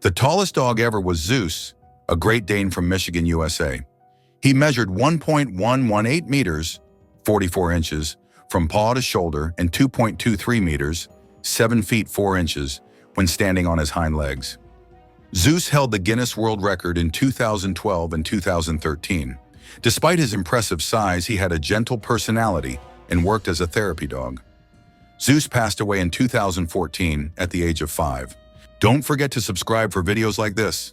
The tallest dog ever was Zeus, a Great Dane from Michigan, USA. He measured 1.118 meters, 44 inches, from paw to shoulder and 2.23 meters, 7 feet 4 inches, when standing on his hind legs. Zeus held the Guinness World Record in 2012 and 2013. Despite his impressive size, he had a gentle personality and worked as a therapy dog. Zeus passed away in 2014 at the age of 5. Don't forget to subscribe for videos like this.